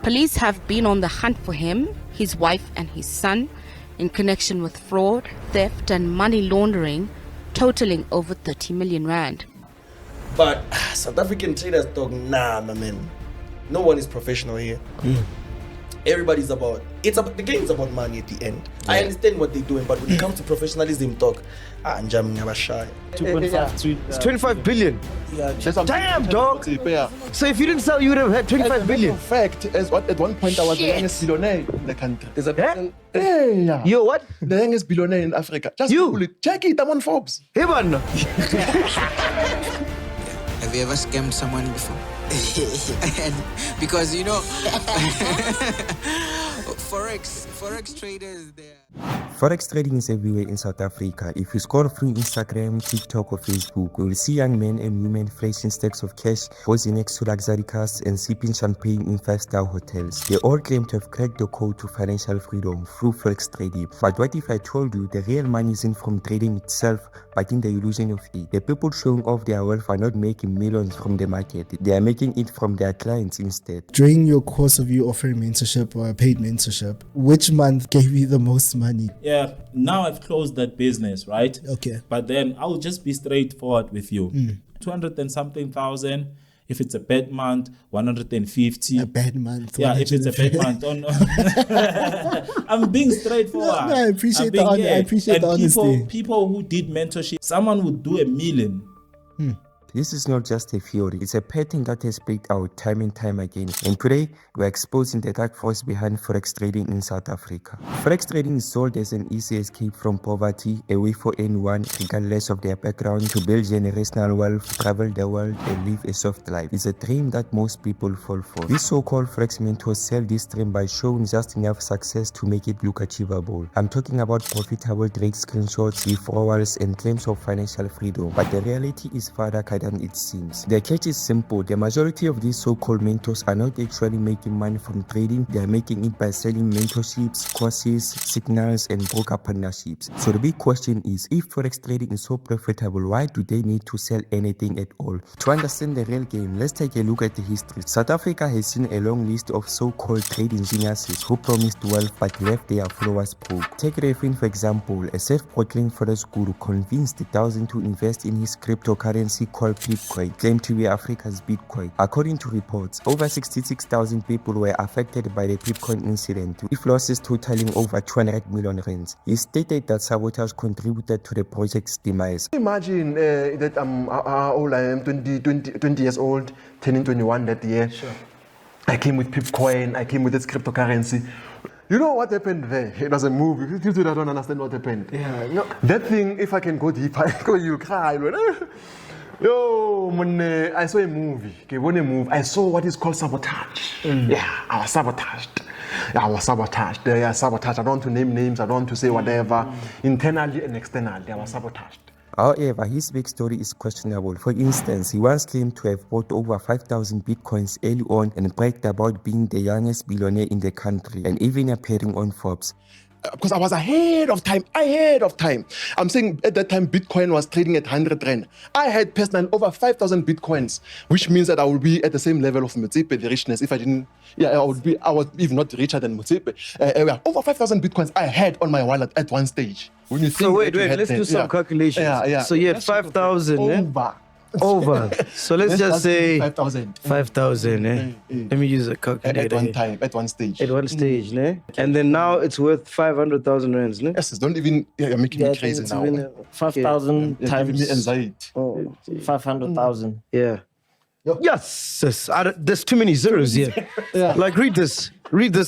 Police have been on the hunt for him, his wife and his son in connection with fraud, theft and money laundering totaling over 30 million rand. But South African traders talk, nah, my man. No one is professional here. Everybody's the game is about money at the end. Yeah. I understand what they're doing, but when it comes to professionalism talk, I'm shy. 2.5 It's 25 billion. Yeah, damn, dog. Yeah. So if you didn't sell, you would have had 25 billion. In fact, at one point I was the youngest billionaire in the country. There's a person. Yeah. You're what? The youngest billionaire in Africa. Just Google it. Check it. I'm on Forbes. Hey, man. Have you ever scammed someone before? Because Forex traders there. Forex trading is everywhere in South Africa. If you scroll through Instagram, TikTok or Facebook, you will see young men and women flashing stacks of cash, posing next to luxury cars and sipping champagne in 5-star hotels. They all claim to have cracked the code to financial freedom through Forex trading. But what if I told you the real money isn't from trading itself, but in the illusion of it? The people showing off their wealth are not making millions from the market. They are making it from their clients instead. During your course of you offering mentorship or paid mentorship, which month gave you the most money? Yeah, now I've closed that business, right? Okay. But then I'll just be straightforward with you. 200 and something thousand. If it's a bad month, 150. A bad month. Yeah, if it's a bad month. Oh, no. I'm being straightforward. No, I appreciate the honesty. People who did mentorship, someone would do 1 million. This is not just a theory, it's a pattern that has played out time and time again. And today, we're exposing the dark force behind Forex trading in South Africa. Forex trading is sold as an easy escape from poverty, a way for anyone, regardless of their background, to build generational wealth, travel the world, and live a soft life. It's a dream that most people fall for. These so-called Forex mentors sell this dream by showing just enough success to make it look achievable. I'm talking about profitable trade screenshots, withdrawals, and claims of financial freedom. But the reality is far darker than it seems. The catch is simple. The majority of these so-called mentors are not actually making money from trading. They are making it by selling mentorships, courses, signals, and broker partnerships. So the big question is, if Forex trading is so profitable, why do they need to sell anything at all? To understand the real game, let's take a look at the history. South Africa has seen a long list of so-called trading geniuses who promised wealth but left their followers broke. Take Refin for example, a self-proclaimed Forex guru convinced thousands to invest in his cryptocurrency called Pipcoin, claimed to be Africa's Bitcoin. According to reports, over 66,000 people were affected by the Pipcoin incident, with losses totaling over 200 million rands. He stated that sabotage contributed to the project's demise. Imagine that how old I am, 20 years old, turning 21 that year. Sure. I came with Pipcoin, I came with this cryptocurrency. You know what happened there? It was a movie. People don't understand what happened. Yeah, no. That thing, if I can go deeper, you cry. Yo, I saw a movie. I saw what is called sabotage. Yeah, I was sabotaged. Yeah, sabotaged. I don't want to name names. I don't want to say whatever. Internally and externally, I was sabotaged. However, his big story is questionable. For instance, he once claimed to have bought over 5,000 bitcoins early on and bragged about being the youngest billionaire in the country and even appearing on Forbes. Because I was ahead of time. I'm saying at that time, Bitcoin was trading at 100 rand. I had personally over 5,000 Bitcoins, which means that I would be at the same level of Mothupi, the richness. If I didn't, I was even not richer than Mothupi. Over 5,000 Bitcoins I had on my wallet at one stage. When you think so wait, let's do some calculations. Yeah. So you had 5,000, over. So let's just say 5,000. 5,000, Let me use a calculator. At one stage. At one stage, And then now it's worth 500,000 rands, Yes, don't even, you're making me crazy now. 5,000 times me anxiety. 500,000. Yeah. Yes. There's too many zeros here. Like read this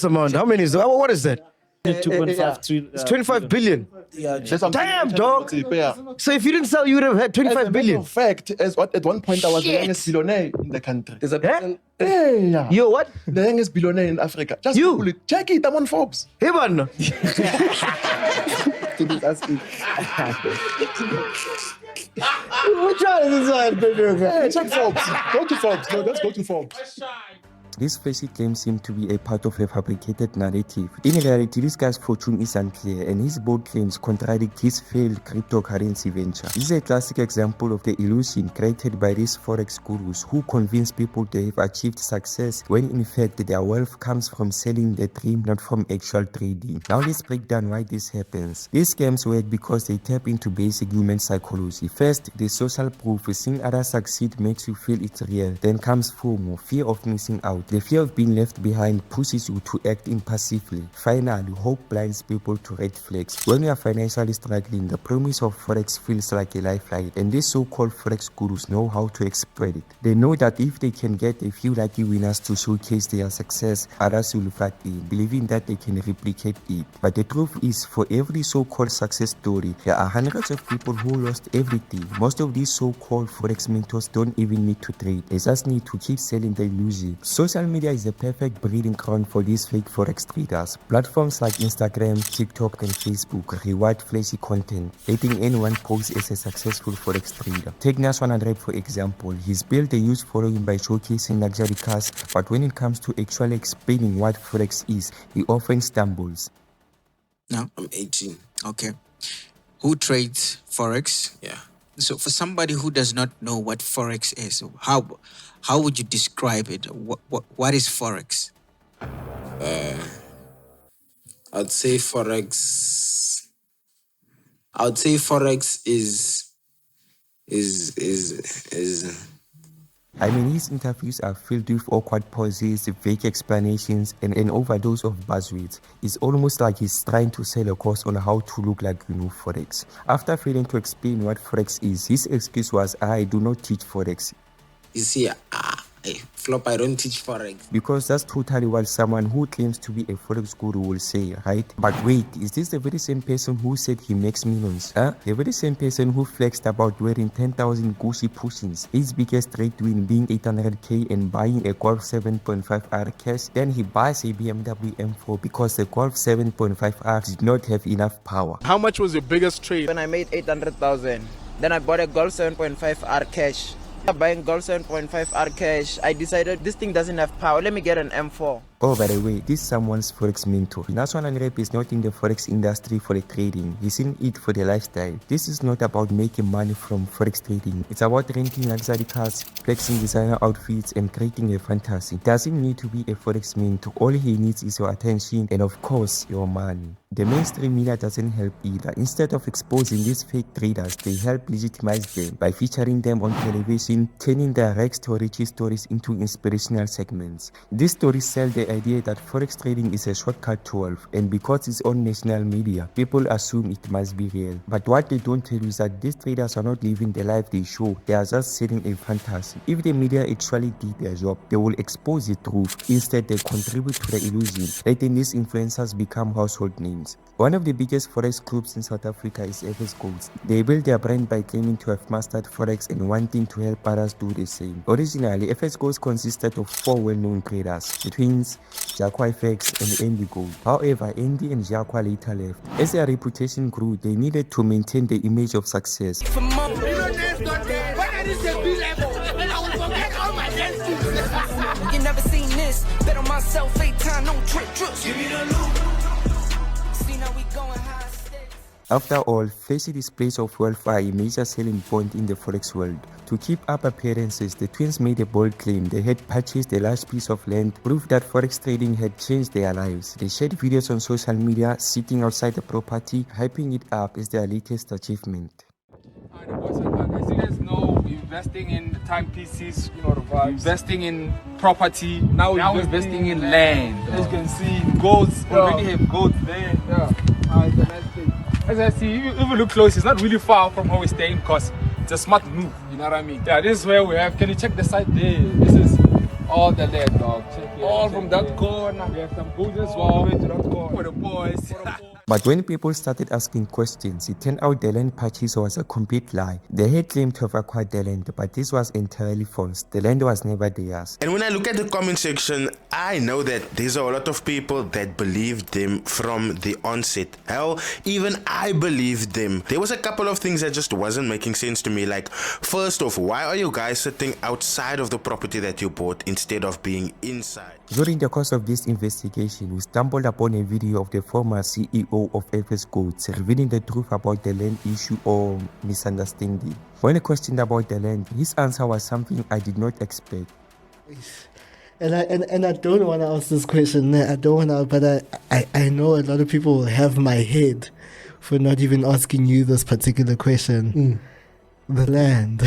amount. How many is that? What is that? 2.5. It's 25 billion. Yeah, damn, dog. So if you didn't sell, you would have had 25 billion. In fact, at one point I was the youngest billionaire in the country. There's a person. You're what? The youngest billionaire in Africa. Just Google it. Check it. I'm on Forbes. Hey, man. Which one is this one? Hey, check Forbes. Go to Forbes. No, let's go to Forbes. These flashy claims seem to be a part of a fabricated narrative. In reality, this guy's fortune is unclear, and his bold claims contradict his failed cryptocurrency venture. This is a classic example of the illusion created by these forex gurus who convince people to have achieved success when in fact their wealth comes from selling the dream, not from actual trading. Now let's break down why this happens. These scams work because they tap into basic human psychology. First, the social proof. Seeing others succeed makes you feel it's real. Then comes FOMO, fear of missing out. The fear of being left behind pushes you to act impassively. Finally, hope blinds people to red flags. When you are financially struggling, the promise of Forex feels like a lifeline, and these so-called Forex gurus know how to exploit it. They know that if they can get a few lucky winners to showcase their success, others will flood in, believing that they can replicate it. But the truth is, for every so-called success story, there are hundreds of people who lost everything. Most of these so-called Forex mentors don't even need to trade. They just need to keep selling the illusion. Social media is the perfect breeding ground for these fake Forex traders. Platforms like Instagram, TikTok, and Facebook reward flashy content, letting anyone pose as a successful Forex trader. Take Nas100 Ape for example. He's built a huge following by showcasing luxury cars, but when it comes to actually explaining what Forex is, he often stumbles. Now I'm 18. Okay. Who trades Forex? Yeah. So for somebody who does not know what Forex is, how would you describe it? What is Forex? I'd say Forex is I mean, his interviews are filled with awkward pauses, vague explanations, and an overdose of buzzwords. It's almost like he's trying to sell a course on how to look like you know Forex. After failing to explain what Forex is, his excuse was, I do not teach Forex. You see, Flop, I don't teach Forex. Because that's totally what someone who claims to be a Forex guru will say, right? But wait, is this the very same person who said he makes millions? The very same person who flexed about wearing 10,000 Gucci pushings, his biggest trade win being 800k and buying a Golf 7.5R cash. Then he buys a BMW M4 because the Golf 7.5R did not have enough power. How much was your biggest trade? When I made 800,000, then I bought a Golf 7.5R cash. Buying Golf 7.5R cash, I decided this thing doesn't have power, let me get an M4. Oh, by the way, this is someone's Forex mentor. Nas100 Ape is not in the Forex industry for the trading. He's in it for the lifestyle. This is not about making money from Forex trading. It's about renting luxury cars, flexing designer outfits, and creating a fantasy. He doesn't need to be a Forex mentor. All he needs is your attention and, of course, your money. The mainstream media doesn't help either. Instead of exposing these fake traders, they help legitimize them by featuring them on television, turning their rags to riches stories into inspirational segments. These stories sell the idea that Forex trading is a shortcut to wealth, and because it's on national media, people assume it must be real. But what they don't tell you is that these traders are not living the life they show, they are just selling a fantasy. If the media actually did their job, they will expose the truth. Instead, they contribute to the illusion, letting these influencers become household names. One of the biggest Forex groups in South Africa is FS Goals. They built their brand by claiming to have mastered Forex and wanting to help others do the same. Originally, FS Goals consisted of 4 well-known traders, the twins, Tshakoane and Andy Gold. However, Andy and Tshakoane later left. As their reputation grew, they needed to maintain the image of success. You never seen this. Bet on myself 8 times, no trips. Give me the loot. After all, flashy displays of wealth are a major selling point in the Forex world. To keep up appearances, the twins made a bold claim. They had purchased a large piece of land, proof that Forex trading had changed their lives. They shared videos on social media, sitting outside the property, hyping it up as their latest achievement. As you guys know, investing in timepieces, you know the vibes. Investing in property, now we're investing in land. As you can see, goats, already have goats there. Yeah. It's a nice thing. As I see, if you look close, it's not really far from where we're staying because it's a smart move, you know what I mean? Yeah, this is where we have, can you check the site there? This is all the land, dog. Check it, all from that corner. We have some goats as well. To that corner. For the boys. But when people started asking questions, it turned out the land purchase was a complete lie. They had claimed to have acquired the land, but this was entirely false. The land was never theirs. And when I look at the comment section, I know that there's a lot of people that believed them from the onset. Hell, even I believed them. There was a couple of things that just wasn't making sense to me. Like, first off, why are you guys sitting outside of the property that you bought instead of being inside? During the course of this investigation, we stumbled upon a video of the former CEO of FS Goats revealing the truth about the land issue or misunderstanding. When questioned about the land, his answer was something I did not expect. And I don't want to ask this question. I don't want to, but I know a lot of people will have my head for not even asking you this particular question. The land.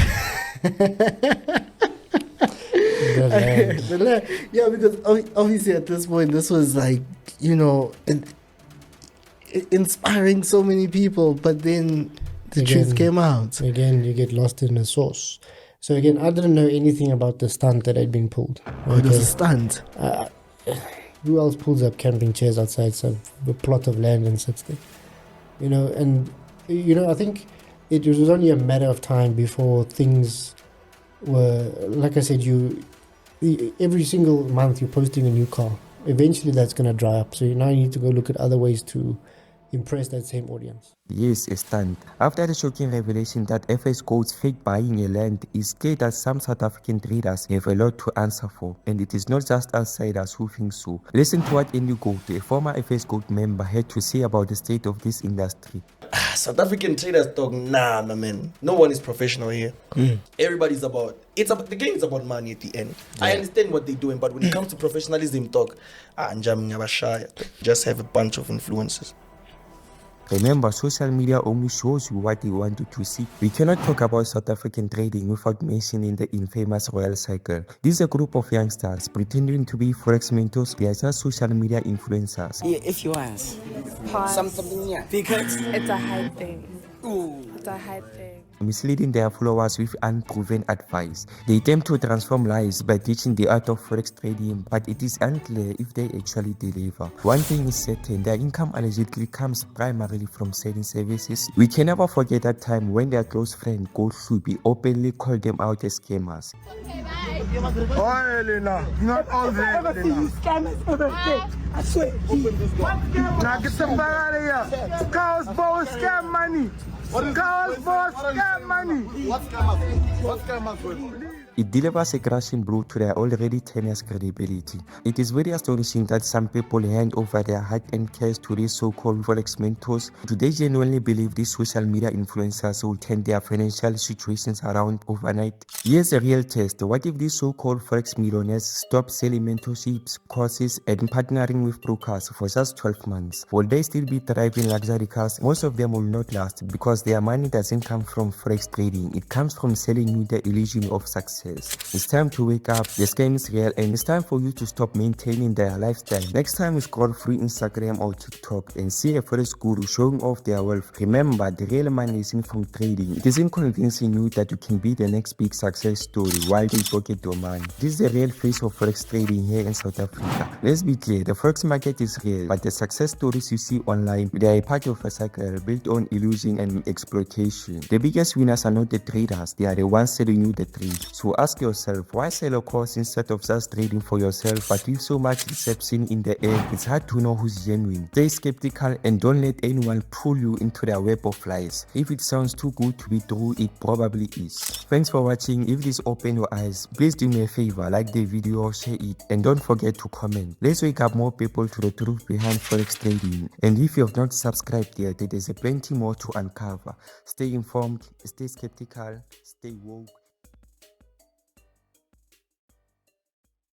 The land. Yeah, because obviously at this point, this was like, you know, inspiring so many people, but then the truth came out. Again, you get lost in the sauce. So again, I didn't know anything about the stunt that had been pulled. What was a stunt? Who else pulls up camping chairs outside a plot of land and sits there? You know, and you know, I think it was only a matter of time before things were, like I said, every single month you're posting a new car. Eventually that's going to dry up. So now you need to go look at other ways to impress that same audience. Yes, a stunt. After the shocking revelation that FS Goats fake buying a land is clear that some South African traders have a lot to answer for, and it is not just outsiders who think so. Listen to what Andy Goat, a former FS Goat member, had to say about the state of this industry. South African traders talk, nah, my man. No one is professional here. Everybody's about, the game is about money at the end. Yeah. I understand what they're doing, but when it comes to professionalism talk, just have a bunch of influences. Remember, social media only shows you what they want you to see. We cannot talk about South African trading without mentioning the infamous Royal Cycle. This is a group of youngsters pretending to be Forex mentors. They are just social media influencers. Yeah, if you ask. Something new. Because it's a hype thing. Ooh. It's a hype thing. Misleading their followers with unproven advice. They attempt to transform lives by teaching the art of Forex trading, but it is unclear if they actually deliver. One thing is certain, their income allegedly comes primarily from selling services. We can never forget that time when their close friend Coach Hlubi openly called them out as scammers. Oh, Elena, not all that. I've seen you scammers ever day. I swear. Now get some bag out of here. Chaos boss scam money. Chaos boss scam money. What's scammers? It delivers a crashing blow to their already tenuous credibility. It is very astonishing that some people hand over their hard-earned cash to these so-called Forex mentors. Do they genuinely believe these social media influencers will turn their financial situations around overnight? Here's a real test. What if these so-called Forex millionaires stop selling mentorships, courses, and partnering with brokers for just 12 months? Will they still be driving luxury cars? Most of them will not last because their money doesn't come from Forex trading. It comes from selling you the illusion of success. It's time to wake up. The scam is real, and it's time for you to stop maintaining their lifestyle. Next time you scroll through Instagram or TikTok and see a Forex guru showing off their wealth, remember, the real money isn't from trading. It isn't convincing you that you can be the next big success story while they pocket your money. This is the real face of Forex trading here in South Africa. Let's be clear, the Forex market is real, but the success stories you see online, they are a part of a cycle built on illusion and exploitation. The biggest winners are not the traders, they are the ones selling you the trade. So ask yourself, why sell a course instead of just trading for yourself? But with so much deception in the air, it's hard to know who's genuine. Stay skeptical and don't let anyone pull you into their web of lies. If it sounds too good to be true, it probably is. Thanks for watching. If this opened your eyes, please do me a favor, like the video or share it, and don't forget to comment. Let's wake up more people to the truth behind Forex trading. And if you have not subscribed yet, there is plenty more to uncover. Stay informed, stay skeptical, stay woke.